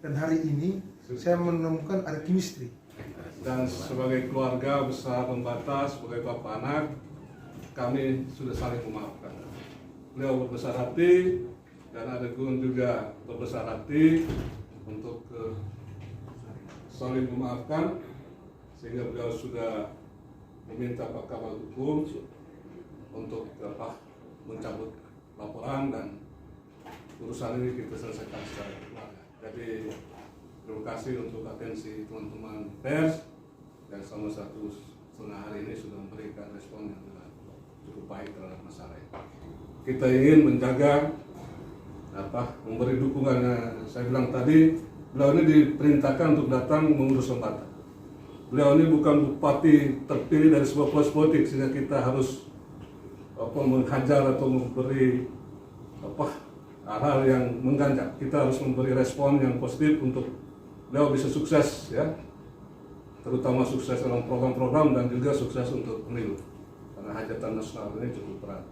dan hari ini saya menemukan ada chemistry. Dan sebagai keluarga besar Lembata, sebagai bapak anak, kami sudah saling memaafkan. Beliau berbesar hati dan Adegun juga berbesar hati untuk saling memaafkan, sehingga beliau sudah meminta Pak Kabag Hukum untuk mencabut laporan dan urusan ini kita selesaikan secara keluarga. Jadi terima kasih untuk atensi teman-teman pers yang selama 1,5 hari ini sudah memberikan respon yang cukup baik terhadap masalah ini. Kita ingin menjaga memberi dukungan. Saya bilang tadi, beliau ini diperintahkan untuk datang mengurus Lembata. Beliau ini bukan bupati terpilih dari sebuah proses politik sehingga kita harus menghajar atau memberi hal-hal yang mengganjal. Kita harus memberi respon yang positif untuk beliau bisa sukses, ya, terutama sukses dalam program-program dan juga sukses untuk pemilu, karena hajatan nasional ini cukup berat.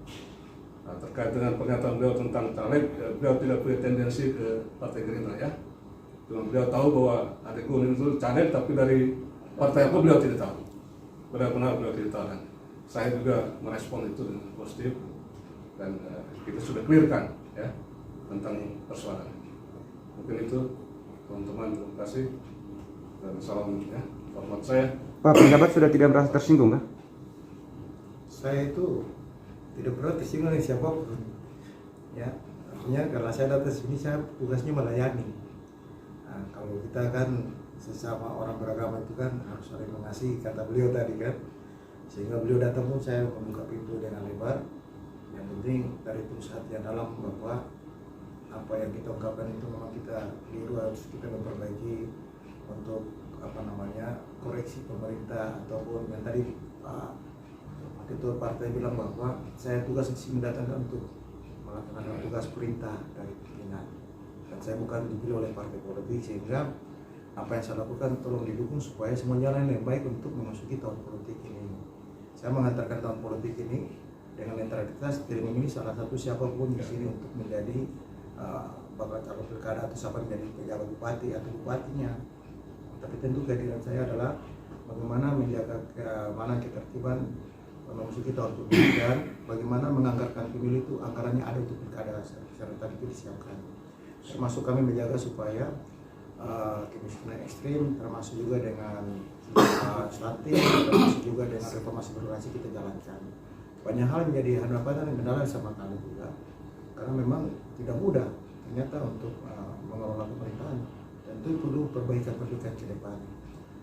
Nah, terkait dengan pernyataan beliau tentang caleg, beliau tidak punya tendensi ke Partai Gerindra, ya. Cuma beliau tahu bahwa Adegun itu caleg, tapi dari partai apa beliau tidak tahu. Benar-benar beliau tidak tahu. Dan saya juga merespon itu dengan positif dan kita sudah clearkan, ya, tentang persoalan. Mungkin itu, teman-teman, terima kasih dan salam, ya, hormat saya. Pak penjabat sudah tidak merasa tersinggung, kah? Saya itu tidak pernah tersinggung oleh siapapun, ya. Artinya kalau saya datang sini, saya tugasnya melayani. Nah, kalau kita kan sesama orang beragama itu kan harus saling mengasihi, kata beliau tadi kan. Sehingga beliau datang pun saya membuka pintu dengan lebar. Yang penting dari tulus hati yang dalam bahwa apa yang kita ungkapkan itu memang kita keliru, harus kita memperbaiki untuk koreksi pemerintah, ataupun yang tadi Pak Ketua Partai bilang bahwa saya tugas di sini datangkan untuk melaksanakan tugas perintah dari pimpinan, dan saya bukan dipilih oleh partai politik, sehingga apa yang saya lakukan tolong didukung supaya semua jalan yang baik untuk memasuki tahun politik ini. Saya mengantarkan tahun politik ini dengan netralitas, tidak memilih salah satu siapapun di sini untuk menjadi bakal calon pilkada atau siapa menjadi pejabat bupati atau bupatinya. Tapi tentu kehadiran saya adalah bagaimana menjaga keamanan ketertiban memasuki tahun pemilu, dan bagaimana menganggarkan pemilu itu anggarannya ada untuk pilkada secara itu disiapkan. Termasuk kami menjaga supaya kemiskinan ekstrim, termasuk juga dengan stunting, termasuk juga dengan reformasi birokrasi kita jalankan. Banyak hal menjadi hambatan dan kendala sama kali juga, karena memang tidak mudah ternyata untuk mengelola pemerintahan, dan itu perlu perbaikan-perbaikan ke depan.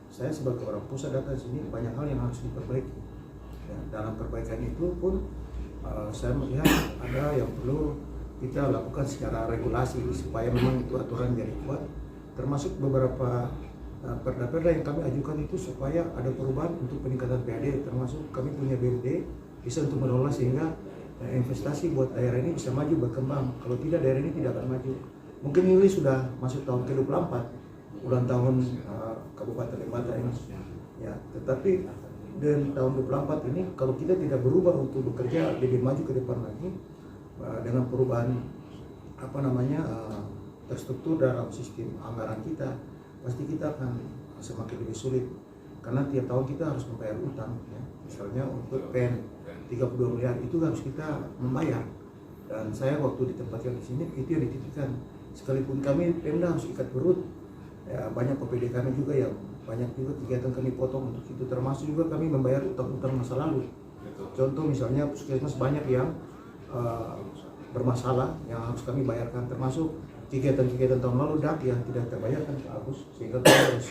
Saya sebagai orang pusat data sini banyak hal yang harus diperbaiki. Ya, dalam perbaikan itu pun saya melihat ada yang perlu kita lakukan secara regulasi supaya memang itu aturan jadi kuat. Termasuk beberapa perda-perda yang kami ajukan itu supaya ada perubahan untuk peningkatan PAD, termasuk kami punya BUD bisa untuk mengelola sehingga investasi buat daerah ini bisa maju berkembang. Kalau tidak, daerah ini tidak akan maju. Mungkin ini sudah masuk tahun ke-24 ulang tahun Kabupaten Lembata ini, ya, tetapi dan tahun 24 ini kalau kita tidak berubah untuk bekerja lebih maju ke depan lagi dengan perubahan terstruktur dalam sistem anggaran kita, pasti kita akan semakin lebih sulit, karena tiap tahun kita harus membayar utang, ya. Misalnya untuk PEN 32 miliar itu harus kita membayar, dan saya waktu ditempatkan di sini itu yang dititipkan, sekalipun kami Pemda harus ikat perut, ya, banyak PPD kami juga yang banyak juga kegiatan kami potong untuk itu, termasuk juga kami membayar utang-utang masa lalu. Contoh misalnya puskesmas banyak yang bermasalah yang harus kami bayarkan, termasuk kegiatan-kegiatan tahun lalu yang tidak terbayarkan ke Agus, sehingga kami harus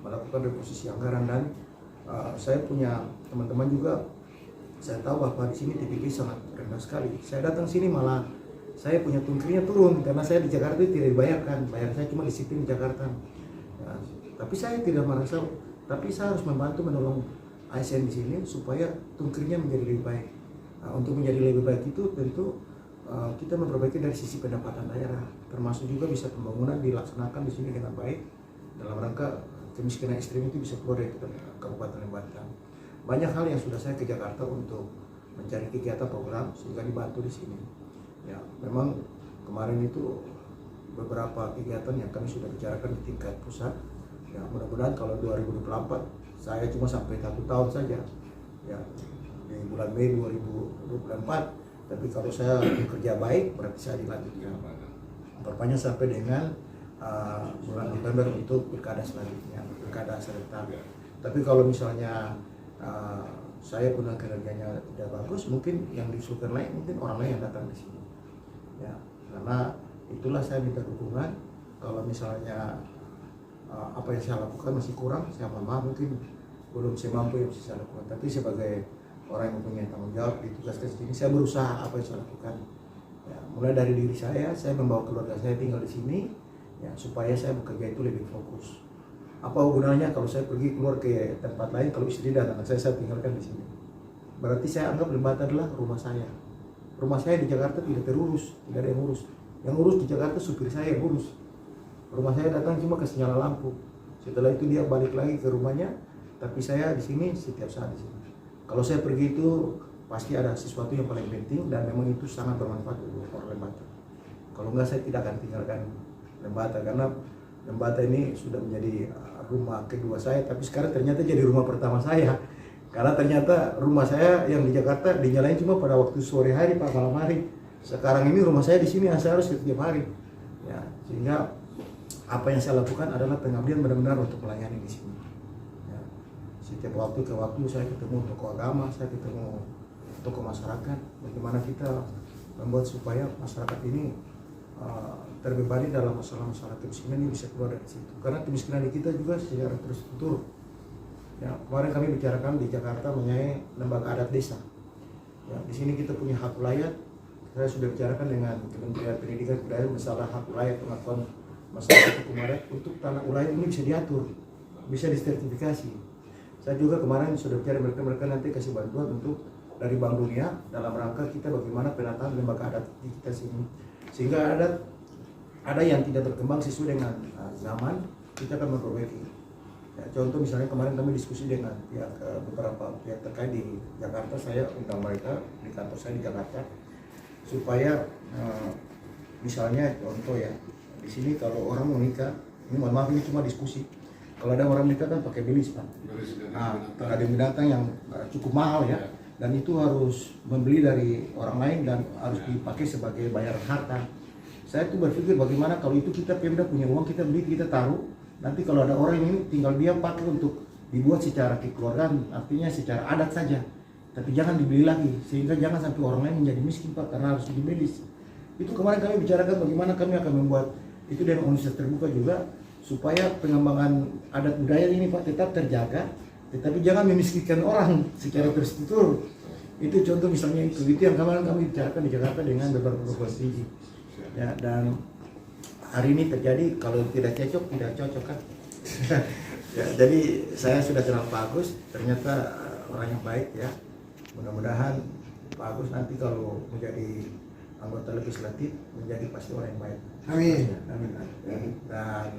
melakukan reposisi anggaran. Dan saya punya teman-teman juga, saya tahu bahwa di sini TPP sangat rendah sekali. Saya datang sini malah saya punya tungkirnya turun karena saya di Jakarta itu tidak dibayarkan, bayar saya cuma disiplin di Jakarta. Ya, tapi saya tidak merasa, tapi saya harus membantu menolong ASN di sini supaya tungkirnya menjadi lebih baik. Nah, untuk menjadi lebih baik itu tentu kita memperbaiki dari sisi pendapatan daerah, termasuk juga bisa pembangunan dilaksanakan di sini dengan baik dalam rangka kemiskinan ekstrim itu bisa keluar dari Kabupaten Lembata. Banyak hal yang sudah saya ke Jakarta untuk mencari kegiatan program sehingga dibantu di sini. Ya, memang kemarin itu beberapa kegiatan yang kami sudah bicarakan di tingkat pusat. Ya, mudah-mudahan kalau 2024 saya cuma sampai 1 tahun saja, ya di bulan Mei 2024. Tapi kalau saya bekerja baik, berarti saya dilanjutkan. Perpanjang sampai dengan bulan November untuk pilkada selanjutnya, pilkada serentak. Tapi kalau misalnya saya punya kinerjanya tidak bagus, mungkin yang diusulkan lain, mungkin orang lain yang datang di sini. Ya, karena itulah saya minta dukungan. Kalau misalnya apa yang saya lakukan masih kurang, saya mohon maaf, mungkin belum semampu yang bisa saya lakukan. Tapi sebagai orang yang mempunyai tanggung jawab ditugaskan di sini, saya berusaha apa yang saya lakukan. Ya, mulai dari diri saya membawa keluarga saya tinggal di sini, ya supaya saya bekerja itu lebih fokus. Apa gunanya kalau saya pergi keluar ke tempat lain, kalau istri dan anak saya tinggalkan di sini? Berarti saya anggap Lembata adalah rumah saya. Rumah saya di Jakarta tidak terurus, tidak ada yang urus. Yang urus di Jakarta supir saya yang urus. Rumah saya datang cuma kasih nyala lampu. Setelah itu dia balik lagi ke rumahnya, tapi saya di sini setiap saat di sini. Kalau saya pergi itu pasti ada sesuatu yang paling penting dan memang itu sangat bermanfaat untuk orang Lembata. Kalau enggak saya tidak akan tinggalkan Lembata, karena Lembata ini sudah menjadi rumah kedua saya, tapi sekarang ternyata jadi rumah pertama saya. Karena ternyata rumah saya yang di Jakarta dinyalain cuma pada waktu sore hari, Pak, malam hari. Sekarang ini rumah saya di sini saya harus setiap hari. Ya, sehingga apa yang saya lakukan adalah pengabdian benar-benar untuk melayani di sini. Ya, setiap waktu ke waktu saya ketemu tokoh agama, saya ketemu tokoh masyarakat. Bagaimana kita membuat supaya masyarakat ini terbebani dalam masalah-masalah kemiskinan ini bisa keluar dari situ. Karena kemiskinan di kita juga secara terstruktur. Ya, kemarin kami bicarakan di Jakarta mengenai lembaga adat desa. Ya, di sini kita punya hak wilayah. Saya sudah bicarakan dengan Kementerian Pendidikan Kebudayaan masalah hak wilayah, pengakuan masalah hukum adat untuk tanah wilayah ini bisa diatur, bisa disertifikasi. Saya juga kemarin sudah bicara mereka nanti kasih bantuan untuk dari Bank Dunia dalam rangka kita bagaimana penataan lembaga adat di kita sini, sehingga ada yang tidak berkembang sesuai dengan zaman, kita akan memperbaiki. Ya, contoh misalnya kemarin kami diskusi dengan beberapa pihak terkait di Jakarta, saya undang mereka di kantor saya di Jakarta supaya misalnya contoh ya, di sini kalau orang mau nikah, ini mohon maaf ini cuma diskusi. Kalau ada orang nikah kan pakai bilis, Pak. Ada binatang yang cukup mahal ya, dan itu harus membeli dari orang lain dan harus dipakai sebagai bayaran harta. Saya tuh berpikir bagaimana kalau itu kita Pemda punya uang, kita beli, kita taruh. Nanti kalau ada orang ini tinggal dia pakai untuk dibuat secara kekeluargaan, artinya secara adat saja. Tapi jangan dibeli lagi, sehingga jangan sampai orang lain menjadi miskin, Pak, karena harus dibeli. Itu kemarin kami bicarakan bagaimana kami akan membuat itu dengan universitas terbuka juga, supaya pengembangan adat budaya ini, Pak, tetap terjaga, tetapi jangan memiskinkan orang secara terstruktur. Itu contoh misalnya itu yang kemarin kami bicarakan di Jakarta dengan beberapa perguruan tinggi. Ya, dan hari ini terjadi kalau tidak cocok kan. Ya, jadi saya sudah kenal Pak Agus, ternyata orang yang baik ya. Mudah-mudahan Pak Agus nanti kalau menjadi anggota legislatif menjadi pasti orang yang baik. Amin. Amin. Dan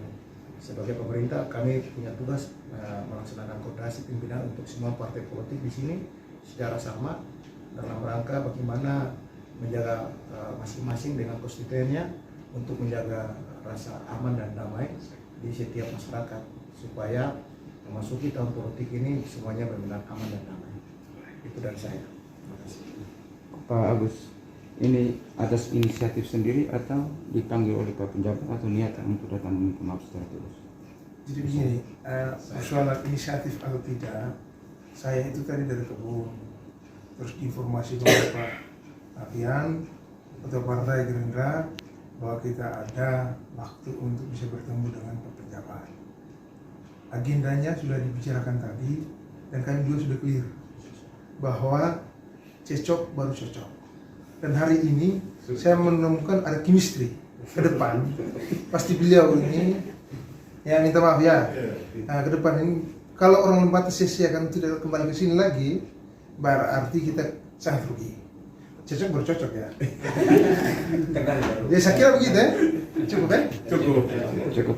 sebagai pemerintah kami punya tugas melaksanakan koordinasi pimpinan untuk semua partai politik di sini secara sama dalam rangka bagaimana menjaga masing-masing dengan konstituennya untuk menjaga rasa aman dan damai di setiap masyarakat supaya memasuki tahun politik ini semuanya benar-benar aman dan damai. Itu dari saya. Terima kasih. Pak Agus, ini atas inisiatif sendiri atau dipanggil oleh Pak Penjabat atau niatan untuk datang meminta maaf secara tulus? Jadi begini, persoalan inisiatif atau tidak, saya itu tadi dari kebun, terus informasi kepada Pak Apian atau Partai Gerindra bahwa kita ada waktu untuk bisa bertemu dengan Pak Penjabat. Agendanya sudah dibicarakan tadi dan kami juga sudah clear bahwa cocok baru cocok. Dan hari ini saya menemukan ada chemistry ke depan. Pasti beliau ini, ya minta maaf ya, ke depan ini kalau orang Lembata sia-siakan tidak kembali ke sini lagi, berarti kita sangat rugi. Cocok baru cocok ya. Ya saya kira begitu ya. Cukup ya? Cukup. Cukup.